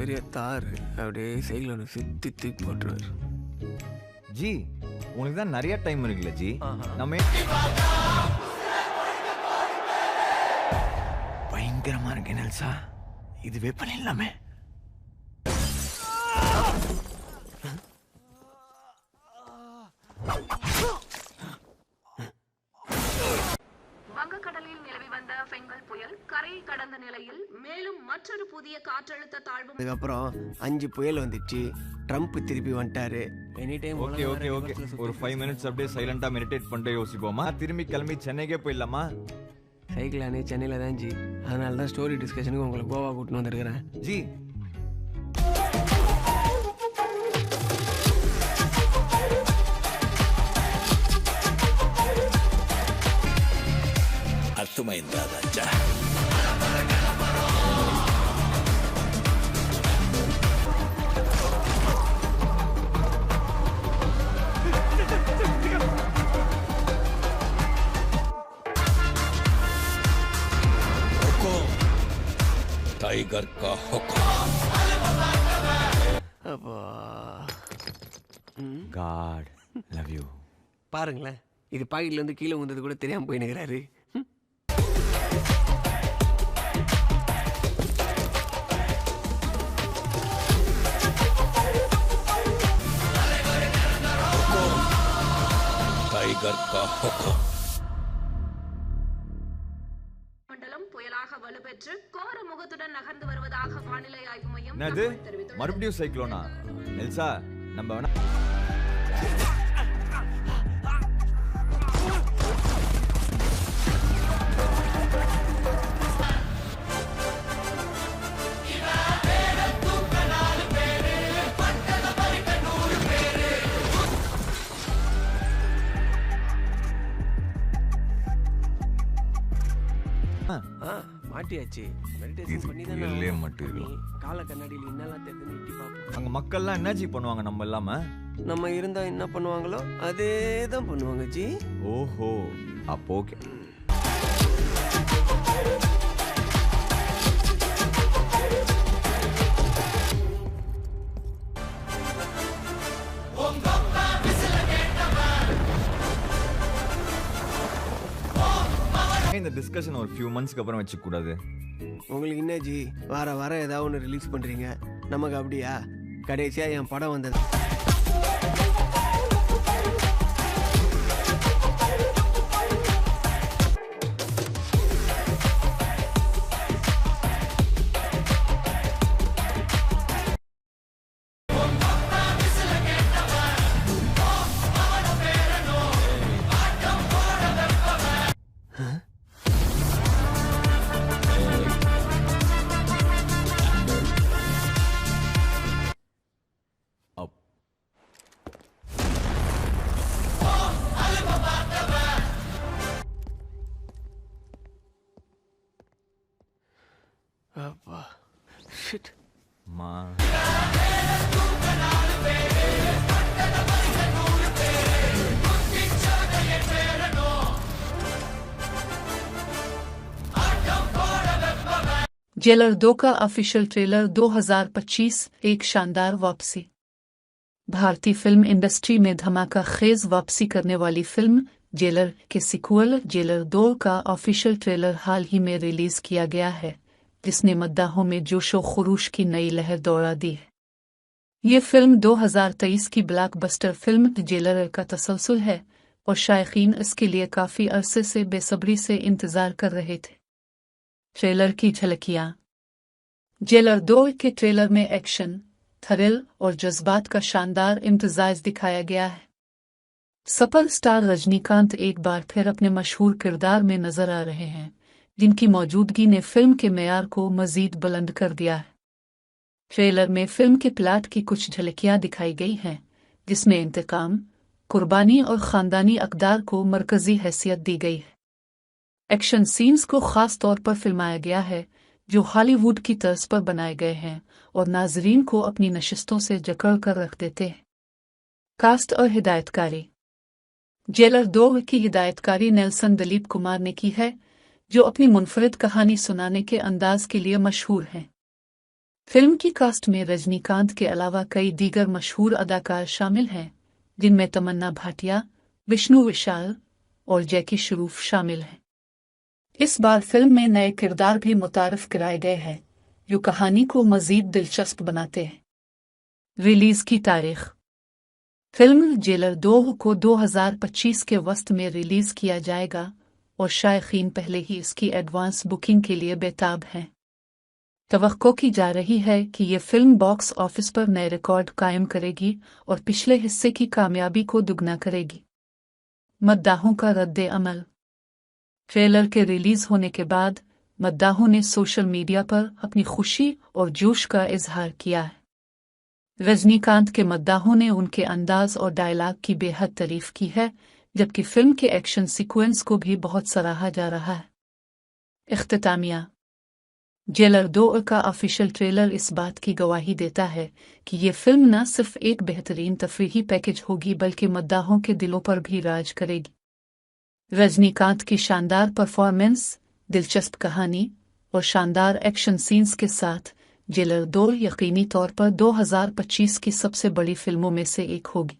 பெரிய தார் அப்படியே சைக்கிள் ஒன்று சுற்றி தூக்கி போட்டுருவார். ஜி உனக்கு தான் நிறைய டைம் இருக்குல்ல ஜி. நம்ம பயங்கரமா இருக்கு நெல்சா, இதுவே பண்ணிடலாமே. வங்கக்கடலில் நிலவி வந்த பெங்கல் புயல் கரையை கடந்த நிலையில் மேலும் மற்றொரு புதிய காற்றழுத்த தாழ்வு. அதுக்கப்புறம் 5 புயல் வந்துச்சு, ட்ரம்ப் திருப்பி வந்துட்டாரு. Any time okay okay okay ஒரு 5 மினிட்ஸ் அப்படியே சைலண்டா மெடிடேட் பண்ணிட்டு யோசிப்போமா. திரும்பி கிளம்பி சென்னைக்கே போயிடலாமா? சைக்கிள் அணி சென்னையில் தான் ஜி, அதனால தான் ஸ்டோரி டிஸ்கஷனுக்கு உங்களை கோவா கூட்டின்னு வந்துருக்கிறேன் ஜி. అర్థమైందా రాజా? टाइगर का हुक्म. அப்போ God love you. பாருங்களேன், இது பாக்கெட்லேருந்து கீழே வந்தது கூட தெரியாமல் போயினுக்கிறாரு. टाइगर का हुक्म. மண்டலம் புயலாக வலுப்பெற்று கோர முகத்துடன் நகர்ந்து வருவதாக வானிலை ஆய்வு மையம் என்னது தெரிவித்துள்ளது. மறுபடியும் சைக்ளோனா? நெல்சா நம்ம வேணா மாட்டியாச்சு. மெடிடேஷன் இது பண்ணி புயல்லே மாட்டிருக்கலாம். கால கண்ணாடியில் என்னெல்லாம் தெரியுதுன்னு எட்டி பார்ப்போம். அங்க மக்கள்லாம் என்னாச்சு பண்ணுவாங்க நம்ம இல்லாம? நம்ம இருந்தா என்ன பண்ணுவாங்களோ அதே தான் பண்ணுவாங்க ஜி. ஓஹோ அப்போ ஓகே. இந்த டிஸ்கஷன் ஒரு ஃபியூ மந்த்ஸ்க்கு அப்புறம் வச்சுக்க கூடாது. உங்களுக்கு என்ன ஜி, வார வாரம் ஏதாவது ஒன்று ரிலீஸ் பண்ணுறீங்க, நமக்கு அப்படியா? கடைசியாக என் படம் வந்தது. அப்பா ஷிட் மா जेलर 2 का ऑफिशियल ट्रेलर 2025 एक शानदार वापसी। भारतीय फिल्म इंडस्ट्री में धमाका खेज वापसी करने वाली फिल्म जेलर के सीक्वल जेलर 2 का ऑफिशियल ट्रेलर हाल ही में रिलीज किया गया है, जिसने मद्दाहों में जोशो खरूश की नई लहर दौड़ा दी है। ये फिल्म 2023 की ब्लॉकबस्टर फिल्म जेलर का तसलसल है और शायकीन इसके लिए काफ़ी अरसे से बेसब्री से इंतज़ार कर रहे थे। ट्रेलर की झलकियाँ। जेलर 2 के ट्रेलर में एक्शन, थ्रिल और जज्बात का शानदार इम्तिजाज दिखाया गया है। सुपरस्टार रजनीकांत एक बार फिर अपने मशहूर किरदार में नजर आ रहे हैं, जिनकी मौजूदगी ने फिल्म के मेयार को मजीद बुलंद कर दिया है। ट्रेलर में फिल्म के प्लाट की कुछ झलकियां दिखाई गई हैं, जिसमें इंतकाम, कुर्बानी और खानदानी अक़दार को मरकजी हैसियत दी गई है। एक्शन सीन्स को ख़ास तौर पर फिल्माया गया है, जो हॉलीवुड की तर्ज पर बनाए गए हैं और नाजरीन को अपनी नशिस्तों से जकड़ कर रख देते हैं। कास्ट और हिदायतकारी। जेलर 2 की हिदायतकारी नेल्सन दिलीप कुमार ने की है, जो अपनी मुनफरिद कहानी सुनाने के अंदाज के लिए मशहूर हैं। फिल्म की कास्ट में रजनीकांत के अलावा कई दीगर मशहूर अदाकार शामिल हैं, जिनमें तमन्ना भाटिया, विष्णु विशाल और जैकी श्रूफ शामिल हैं। इस बार फिल्म में नए किरदार भी मुतारफ कराए गए हैं, जो कहानी को मजीद दिलचस्प बनाते हैं। रिलीज की तारीख: फिल्म जेलर 2 को 2025 के वस्त में रिलीज किया जाएगा और शायकीन पहले ही इसकी एडवांस बुकिंग के लिए बेताब हैं। तवक्को की जा रही है कि ये फिल्म बॉक्स ऑफिस पर नए रिकॉर्ड कायम करेगी और पिछले हिस्से की कामयाबी को दुगना करेगी। मद्दाहों का रद्दे अमल: ट्रेलर के रिलीज होने के बाद मद्दाहों ने सोशल मीडिया पर अपनी खुशी और जोश का इजहार किया है। रजनीकांत के मद्दाहों ने उनके अंदाज और डायलॉग की बेहद तारीफ की है, जबकि फिल्म के एक्शन सीक्वेंस को भी बहुत सराहा जा रहा है। इख्तितामिया: जेलर 2 का ऑफिशियल ट्रेलर इस बात की गवाही देता है कि ये फिल्म न सिर्फ एक बेहतरीन तफरीही पैकेज होगी बल्कि मद्दाहों के दिलों पर भी राज करेगी। रजनीकांत की शानदार परफॉर्मेंस, दिलचस्प कहानी और शानदार एक्शन सीन्स के साथ जेलर 2 यकीनी तौर पर 2025 की सबसे बड़ी फिल्मों में से एक होगी।